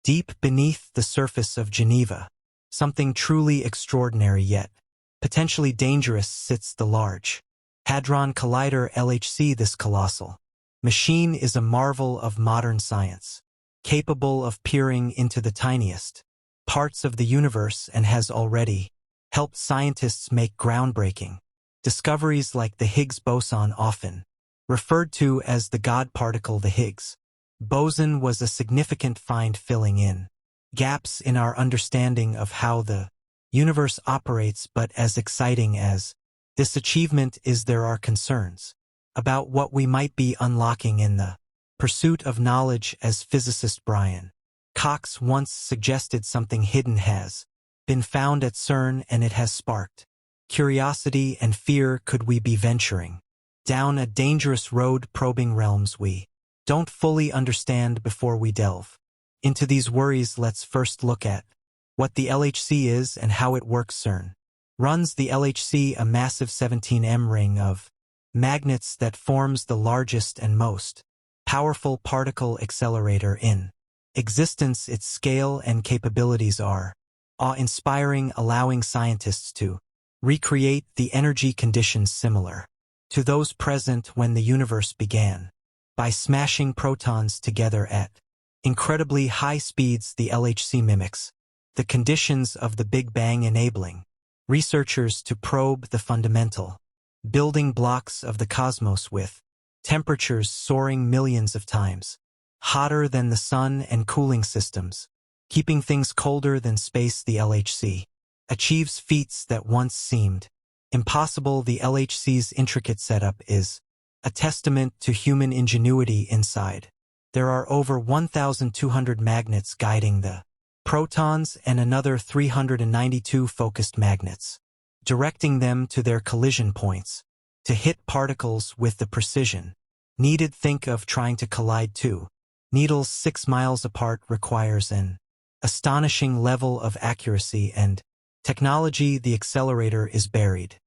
Deep beneath the surface of Geneva, something truly extraordinary yet potentially dangerous sits the Large Hadron Collider LHC. This colossal machine is a marvel of modern science, capable of peering into the tiniest parts of the universe and has already helped scientists make groundbreaking discoveries like the Higgs boson, often referred to as the God particle. The Higgs boson was a significant find, filling in gaps in our understanding of how the universe operates. But as exciting as this achievement is, there are concerns about what we might be unlocking in the pursuit of knowledge. As physicist Brian Cox once suggested, something hidden has been found at CERN, and it has sparked curiosity and fear. Could we be venturing down a dangerous road, probing realms we don't fully understand? Before we delve into these worries, let's first look at what the LHC is and how it works. CERN runs the LHC, a massive 17 ring of magnets that forms the largest and most powerful particle accelerator in existence. Its scale and capabilities are awe-inspiring, allowing scientists to recreate the energy conditions similar to those present when the universe began. By smashing protons together at incredibly high speeds, the LHC mimics the conditions of the Big Bang, enabling researchers to probe the fundamental building blocks of the cosmos, with temperatures soaring millions of times hotter than the sun and cooling systems keeping things colder than space. The LHC achieves feats that once seemed impossible. The LHC's intricate setup is a testament to human ingenuity. Inside, there are over 1,200 magnets guiding the protons and another 392 focused magnets directing them to their collision points to hit particles with the precision needed. Think of trying to collide two needles 6 miles apart. Requires an astonishing level of accuracy and technology. The accelerator is buried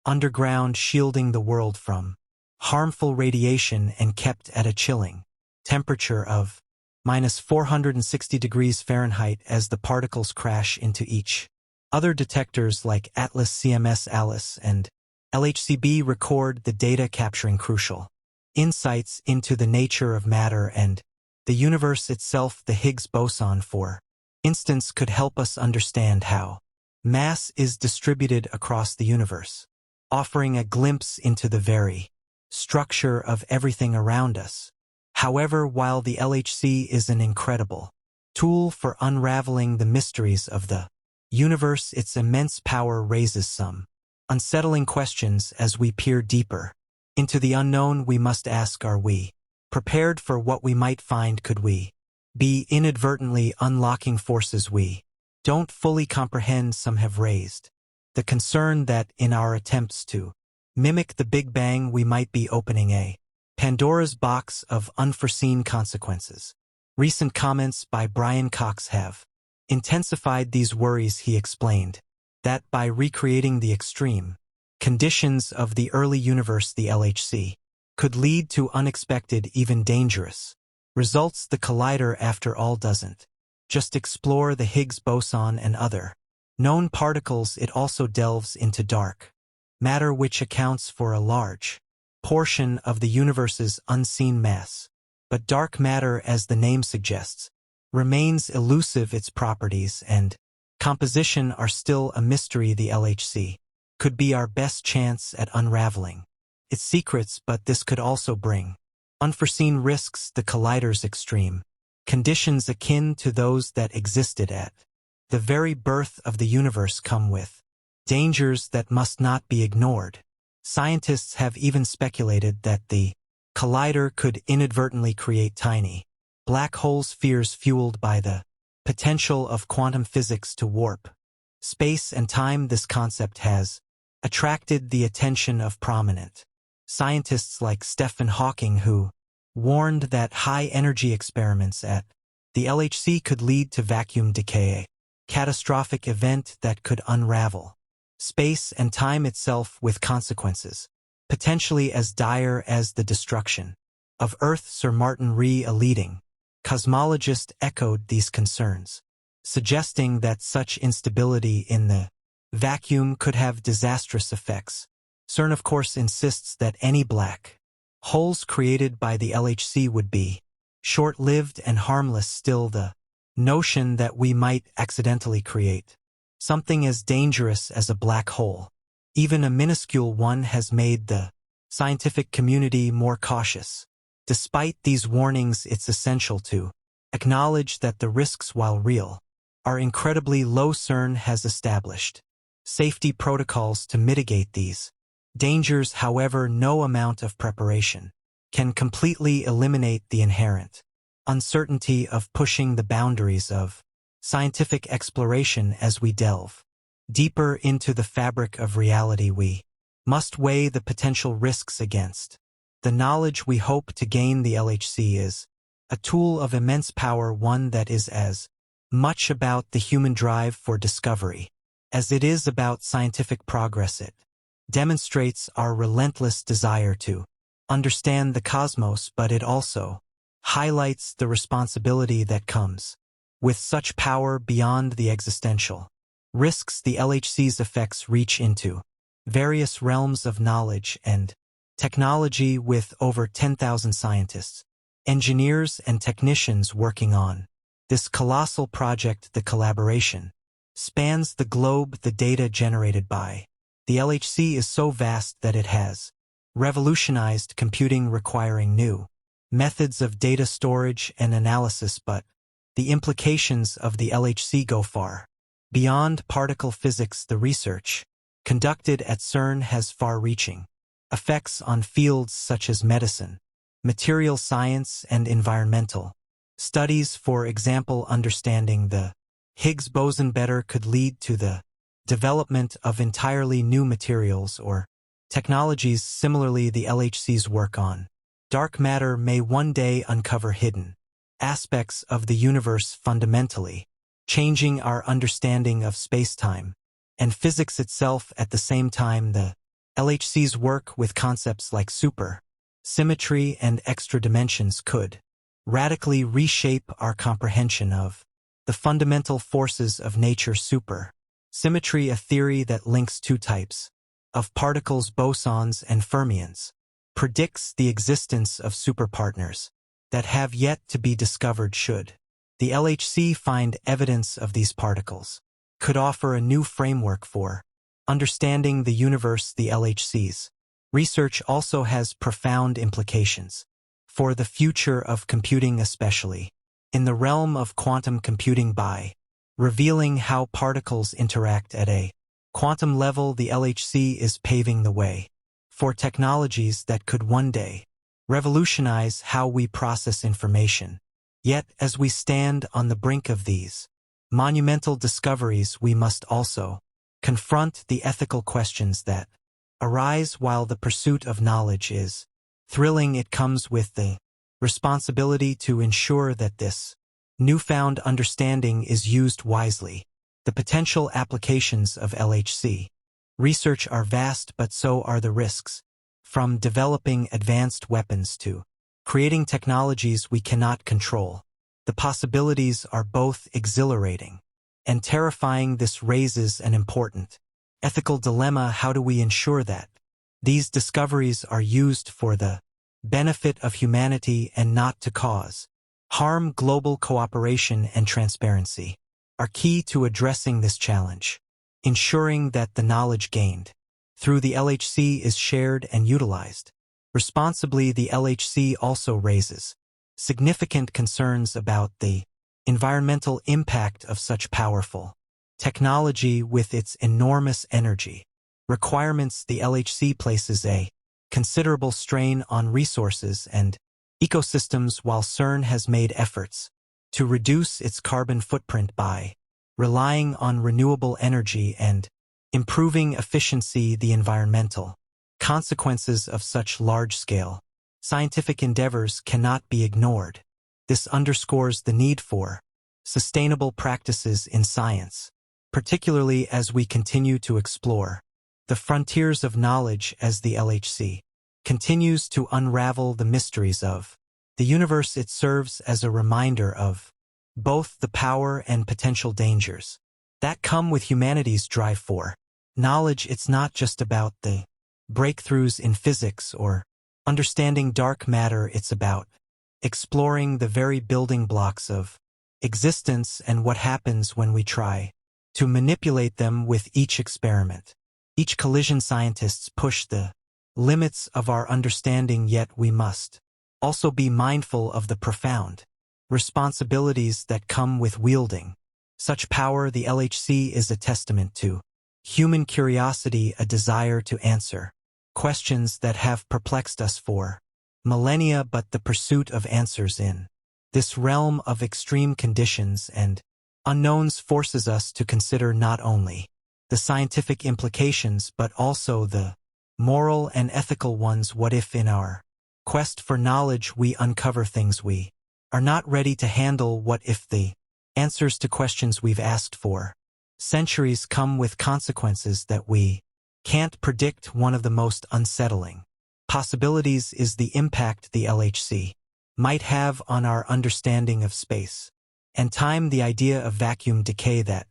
underground, shielding the world from harmful radiation and kept at a chilling temperature of -460 degrees Fahrenheit as the particles crash into each other. Detectors like Atlas, CMS, Alice, and LHCb record the data, capturing crucial insights into the nature of matter and the universe itself. The Higgs boson, for instance, could help us understand how mass is distributed across the universe, offering a glimpse into the very structure of everything around us. However, while the LHC is an incredible tool for unraveling the mysteries of the universe, its immense power raises some unsettling questions. As we peer deeper into the unknown, we must ask, are we prepared for what we might find? Could we be inadvertently unlocking forces we don't fully comprehend? Some have raised the concern that in our attempts to mimic the Big Bang, we might be opening a Pandora's box of unforeseen consequences. Recent comments by Brian Cox have intensified these worries. He explained that by recreating the extreme conditions of the early universe, the LHC could lead to unexpected, even dangerous results. The collider, after all, doesn't just explore the Higgs boson and other known particles. It also delves into dark matter, which accounts for a large portion of the universe's unseen mass. But dark matter, as the name suggests, remains elusive. Its properties and composition are still a mystery. The LHC could be our best chance at unraveling its secrets, but this could also bring unforeseen risks. The collider's extreme conditions, akin to those that existed at the very birth of the universe, come with dangers that must not be ignored. Scientists have even speculated that the collider could inadvertently create tiny black hole spheres, fueled by the potential of quantum physics to warp space and time. This concept has attracted the attention of prominent scientists like Stephen Hawking, who warned that high-energy experiments at the LHC could lead to vacuum decay, a catastrophic event that could unravel space and time itself, with consequences potentially as dire as the destruction of Earth. Sir Martin Ree, a leading cosmologists echoed these concerns, suggesting that such instability in the vacuum could have disastrous effects. CERN, of course, insists that any black holes created by the LHC would be short-lived and harmless. Still, the notion that we might accidentally create something as dangerous as a black hole, even a minuscule one, has made the scientific community more cautious. Despite these warnings, it's essential to acknowledge that the risks, while real, are incredibly low. CERN has established safety protocols to mitigate these dangers. However, no amount of preparation can completely eliminate the inherent uncertainty of pushing the boundaries of scientific exploration. As we delve deeper into the fabric of reality, we must weigh the potential risks against the knowledge we hope to gain. The LHC is a tool of immense power, one that is as much about the human drive for discovery as it is about scientific progress. It demonstrates our relentless desire to understand the cosmos, but it also highlights the responsibility that comes with such power. Beyond the existential risks, the LHC's effects reach into various realms of knowledge and technology, with over 10,000 scientists, engineers, and technicians working on this colossal project. The collaboration spans the globe. The data generated by the LHC is so vast that it has revolutionized computing, requiring new methods of data storage and analysis. But the implications of the LHC go far beyond particle physics. The research conducted at CERN has far-reaching effects on fields such as medicine, material science, and environmental studies. For example, understanding the Higgs boson better could lead to the development of entirely new materials or technologies. Similarly, the LHC's work on dark matter may one day uncover hidden aspects of the universe, fundamentally changing our understanding of space-time and physics itself. At the same time, the LHC's work with concepts like super-symmetry and extra dimensions could radically reshape our comprehension of the fundamental forces of nature. Super-symmetry, a theory that links two types of particles, bosons and fermions, predicts the existence of superpartners that have yet to be discovered. Should the LHC find evidence of these particles, could offer a new framework for understanding the universe. The LHC's research also has profound implications for the future of computing, especially in the realm of quantum computing. By revealing how particles interact at a quantum level, the LHC is paving the way for technologies that could one day revolutionize how we process information. Yet, as we stand on the brink of these monumental discoveries, we must also confront the ethical questions that arise. While the pursuit of knowledge is thrilling, it comes with the responsibility to ensure that this newfound understanding is used wisely. The potential applications of LHC research are vast, but so are the risks. From developing advanced weapons to creating technologies we cannot control, the possibilities are both exhilarating and terrifying. This raises an important ethical dilemma. How do we ensure that these discoveries are used for the benefit of humanity and not to cause harm? Global cooperation and transparency are key to addressing this challenge, ensuring that the knowledge gained through the LHC is shared and utilized responsibly. The LHC also raises significant concerns about the environmental impact of such powerful technology. With its enormous energy requirements, the LHC places a considerable strain on resources and ecosystems. While CERN has made efforts to reduce its carbon footprint by relying on renewable energy and improving efficiency, the environmental consequences of such large-scale scientific endeavors cannot be ignored. This underscores the need for sustainable practices in science, particularly as we continue to explore the frontiers of knowledge. As the LHC continues to unravel the mysteries of The universe, it serves as a reminder of both the power and potential dangers that come with humanity's drive for knowledge. It's not just about the breakthroughs in physics or understanding dark matter. It's about exploring the very building blocks of existence and what happens when we try to manipulate them with each experiment. Each collision, scientists push the limits of our understanding, yet we must also be mindful of the profound responsibilities that come with wielding such power. The LHC is a testament to human curiosity, a desire to answer questions that have perplexed us for millennia, but the pursuit of answers in this realm of extreme conditions and unknowns forces us to consider not only the scientific implications but also the moral and ethical ones. What if in our quest for knowledge we uncover things we are not ready to handle? What if the answers to questions we've asked for centuries come with consequences that we can't predict? One of the most unsettling possibilities is the impact the LHC might have on our understanding of space and time. The idea of vacuum decay that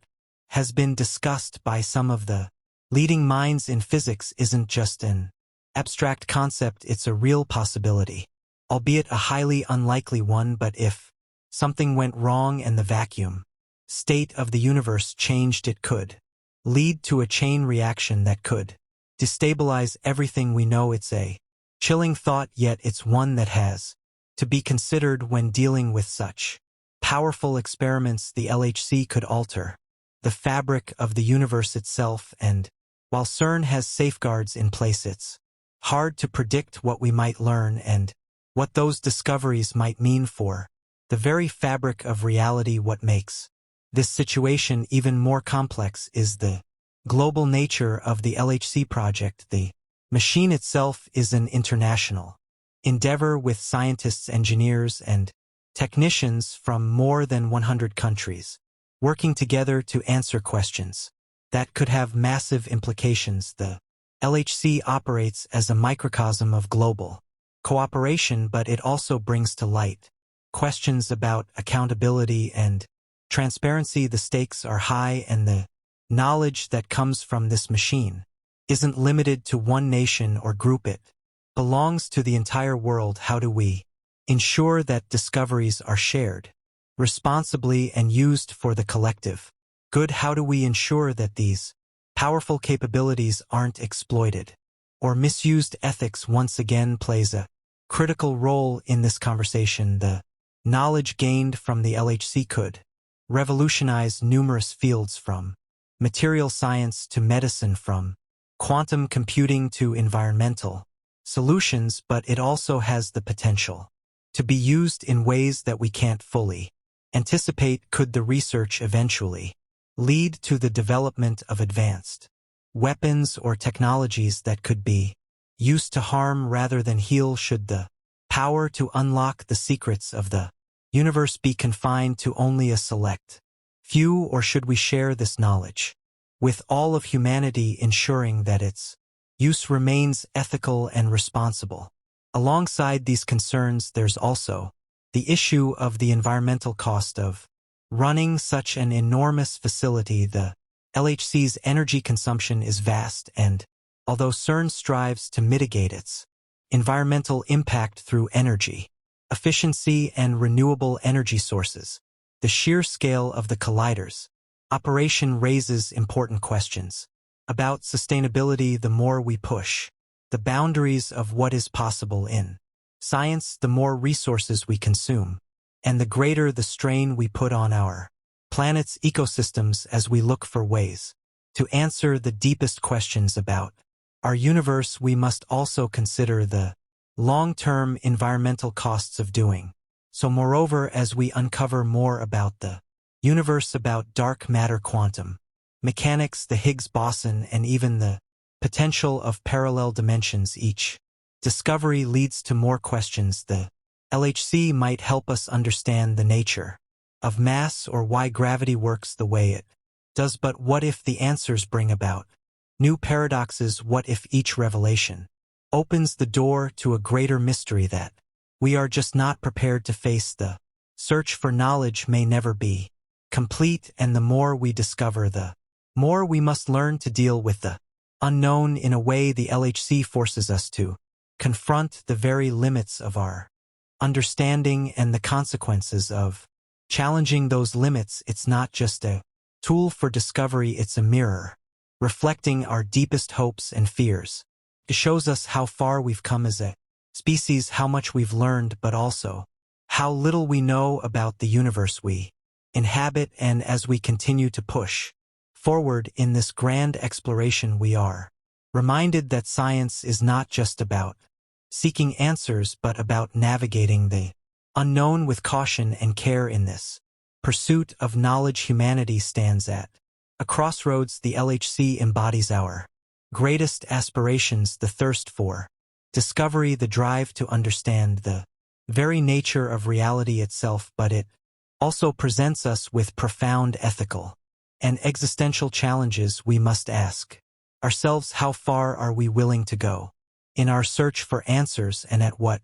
has been discussed by some of the leading minds in physics isn't just an abstract concept, it's a real possibility, albeit a highly unlikely one. But if something went wrong and the vacuum state of the universe changed, it could lead to a chain reaction that could destabilize everything we know. It's a chilling thought, yet it's one that has to be considered when dealing with such powerful experiments. The LHC could alter the fabric of the universe itself, and while CERN has safeguards in place, it's hard to predict what we might learn and what those discoveries might mean for the very fabric of reality. What makes this situation even more complex is the global nature of the LHC project. The machine itself is an international endeavor with scientists, engineers, and technicians from more than 100 countries working together to answer questions that could have massive implications. The LHC operates as a microcosm of global cooperation, but it also brings to light questions about accountability and transparency. The stakes are high, and the knowledge that comes from this machine isn't limited to one nation or group. It belongs to the entire world. How do we ensure that discoveries are shared responsibly and used for the collective good? How do we ensure that these powerful capabilities aren't exploited or misused? Ethics once again plays a critical role in this conversation. The knowledge gained from the LHC could revolutionize numerous fields, from material science to medicine, from quantum computing to environmental solutions, but it also has the potential to be used in ways that we can't fully anticipate. Could the research eventually lead to the development of advanced weapons or technologies that could be used to harm rather than heal? Should the power to unlock the secrets of the universe be confined to only a select few, or should we share this knowledge with all of humanity, ensuring that its use remains ethical and responsible? Alongside these concerns, there's also the issue of the environmental cost of running such an enormous facility. The LHC's energy consumption is vast, and although CERN strives to mitigate its environmental impact through energy efficiency and renewable energy sources, the sheer scale of the collider's operation raises important questions about sustainability. The more we push the boundaries of what is possible in science, the more resources we consume, and the greater the strain we put on our planet's ecosystems. As we look for ways to answer the deepest questions about our universe, we must also consider the long-term environmental costs of doing so. Moreover, as we uncover more about the universe, about dark matter, quantum mechanics, the Higgs boson, and even the potential of parallel dimensions, each discovery leads to more questions. The LHC might help us understand the nature of mass or why gravity works the way it does. But what if the answers bring about new paradoxes? What if each revelation opens the door to a greater mystery that We are just not prepared to face the search for knowledge may never be complete, and the more we discover, the more we must learn to deal with the unknown. In a way, the LHC forces us to confront the very limits of our understanding and the consequences of challenging those limits. It's not just a tool for discovery, it's a mirror, reflecting our deepest hopes and fears. It shows us how far we've come as a species, how much we've learned, but also how little we know about the universe we inhabit. And as we continue to push forward in this grand exploration, we are reminded that science is not just about seeking answers, but about navigating the unknown with caution and care. In this pursuit of knowledge, humanity stands at a crossroads. The LHC embodies our greatest aspirations, the thirst for discovery, the drive to understand the very nature of reality itself, but it also presents us with profound ethical and existential challenges. We must ask ourselves, how far are we willing to go in our search for answers, and at what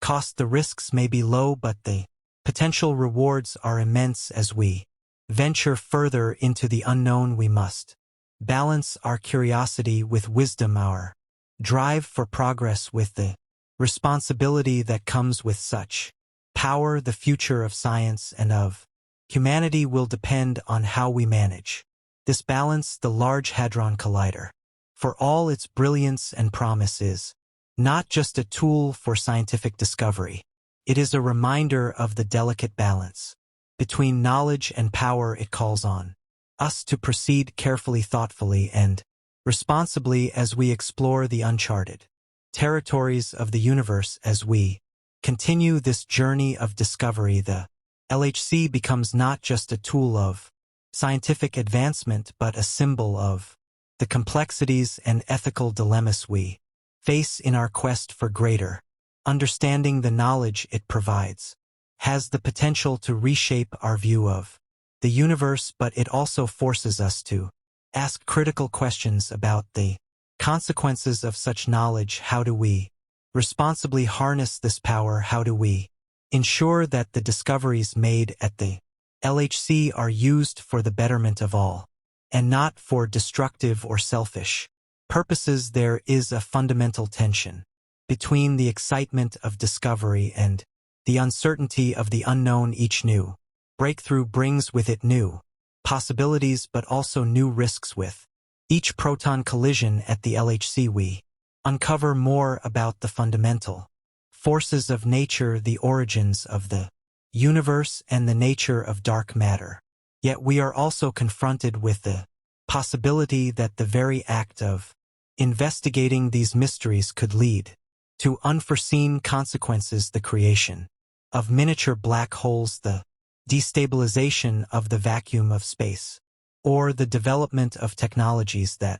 cost? The risks may be low, but the potential rewards are immense. As we venture further into the unknown, we must balance our curiosity with wisdom, our drive for progress with the responsibility that comes with such power. The future of science and of humanity will depend on how we manage this balance. The Large Hadron Collider, for all its brilliance and promise, is not just a tool for scientific discovery. It is a reminder of the delicate balance between knowledge and power. It calls on us to proceed carefully, thoughtfully, and responsibly as we explore the uncharted territories of the universe. As we continue this journey of discovery, the LHC becomes not just a tool of scientific advancement, but a symbol of the complexities and ethical dilemmas we face in our quest for greater understanding. The knowledge it provides has the potential to reshape our view of the universe, but it also forces us to ask critical questions about the consequences of such knowledge. How do we responsibly harness this power? How do we ensure that the discoveries made at the LHC are used for the betterment of all, and not for destructive or selfish purposes? There is a fundamental tension between the excitement of discovery and the uncertainty of the unknown. Each new breakthrough brings with it new possibilities, but also new risks. With each proton collision at the LHC, we uncover more about the fundamental forces of nature, the origins of the universe, and the nature of dark matter. Yet we are also confronted with the possibility that the very act of investigating these mysteries could lead to unforeseen consequences: the creation of miniature black holes, the destabilization of the vacuum of space, or the development of technologies that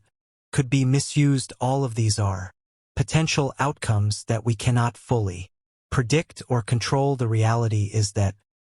could be misused. All of these are potential outcomes that we cannot fully predict or control. The reality is that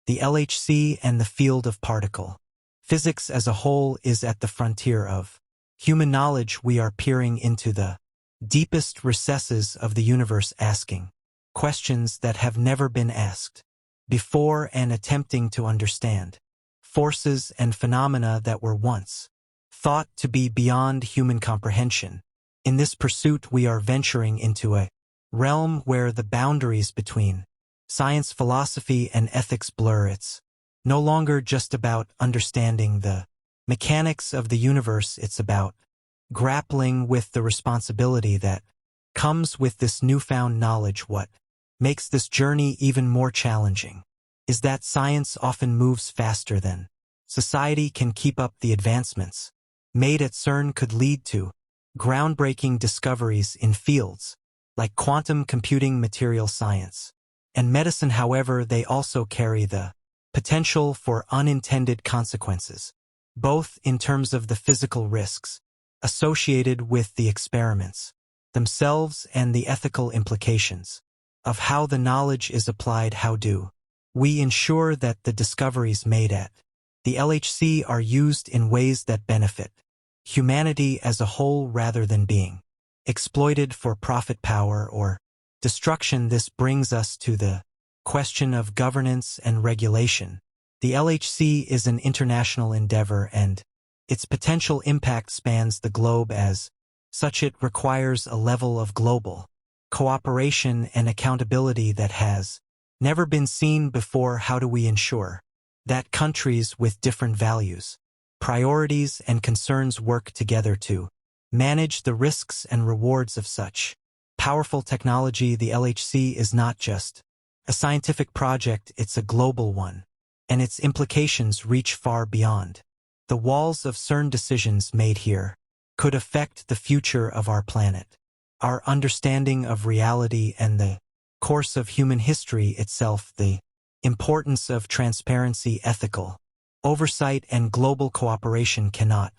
the LHC and the field of particle physics as a whole is at the frontier of human knowledge. We are peering into the deepest recesses of the universe, asking questions that have never been asked before, and attempting to understand forces and phenomena that were once thought to be beyond human comprehension. In this pursuit, we are venturing into a realm where the boundaries between science, philosophy, and ethics blur. It's no longer just about understanding the mechanics of the universe. It's about grappling with the responsibility that comes with this newfound knowledge. What makes this journey even more challenging is that science often moves faster than society can keep up. The advancements made at CERN could lead to groundbreaking discoveries in fields like quantum computing, material science, and medicine. However, they also carry the potential for unintended consequences, both in terms of the physical risks associated with the experiments themselves and the ethical implications of how the knowledge is applied. How do we ensure that the discoveries made at the LHC are used in ways that benefit humanity as a whole, rather than being exploited for profit, power, or destruction. This brings us to the question of governance and regulation. The LHC is an international endeavor and its potential impact spans the globe. As such, it requires a level of global cooperation and accountability that has never been seen before. How do we ensure that countries with different values, priorities, and concerns work together to manage the risks and rewards of such powerful technology? The LHC is not just a scientific project, it's a global one, and its implications reach far beyond the walls of CERN. Decisions made here could affect the future of our planet, our understanding of reality, and the course of human history itself. The importance of transparency, ethical oversight, and global cooperation cannot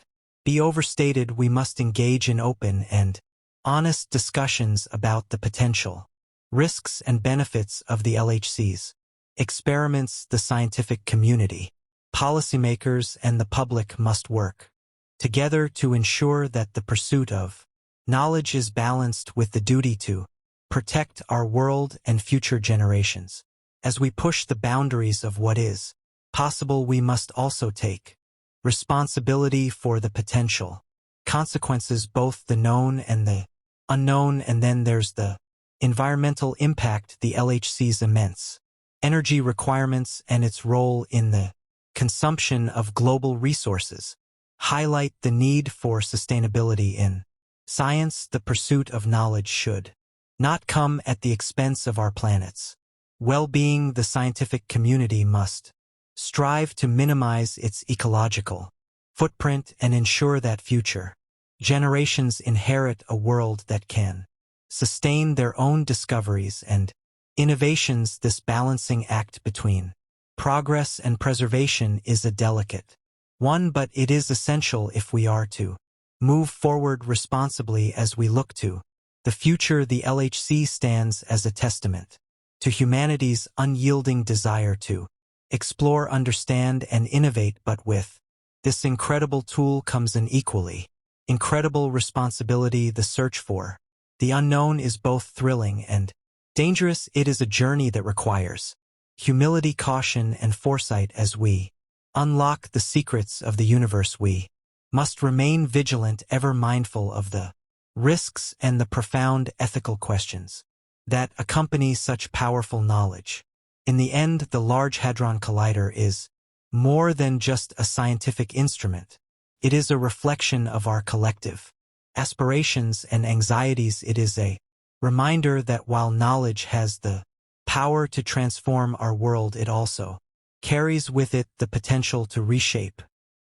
be overstated. We must engage in open and honest discussions about the potential risks and benefits of the LHC's experiments. The scientific community, policymakers, and the public must work together to ensure that the pursuit of knowledge is balanced with the duty to protect our world and future generations. As we push the boundaries of what is possible, we must also take responsibility for the potential consequences, both the known and the unknown. And then there's the environmental impact. The LHC's immense energy requirements and its role in the consumption of global resources highlight the need for sustainability in science. The pursuit of knowledge should not come at the expense of our planet's well-being. The scientific community must strive to minimize its ecological footprint and ensure that future generations inherit a world that can sustain their own discoveries and innovations. This balancing act between progress and preservation is a delicate one, but it is essential if we are to move forward responsibly as we look to the future. The LHC stands as a testament to humanity's unyielding desire to explore, understand, and innovate. But with this incredible tool comes an equally incredible responsibility. The search for the unknown is both thrilling and dangerous. It is a journey that requires humility, caution, and foresight. As we unlock the secrets of the universe, we must remain vigilant, ever mindful of the risks and the profound ethical questions that accompany such powerful knowledge. In the end, the Large Hadron Collider is more than just a scientific instrument. It is a reflection of our collective aspirations and anxieties. It is a reminder that while knowledge has the power to transform our world, it also carries with it the potential to reshape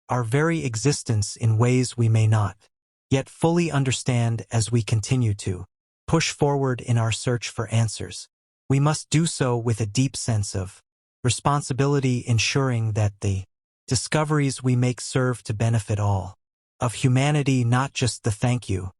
our very existence in ways we may not yet fully understand. As we continue to push forward in our search for answers, we must do so with a deep sense of responsibility, ensuring that the discoveries we make serve to benefit all of humanity, not just the thank you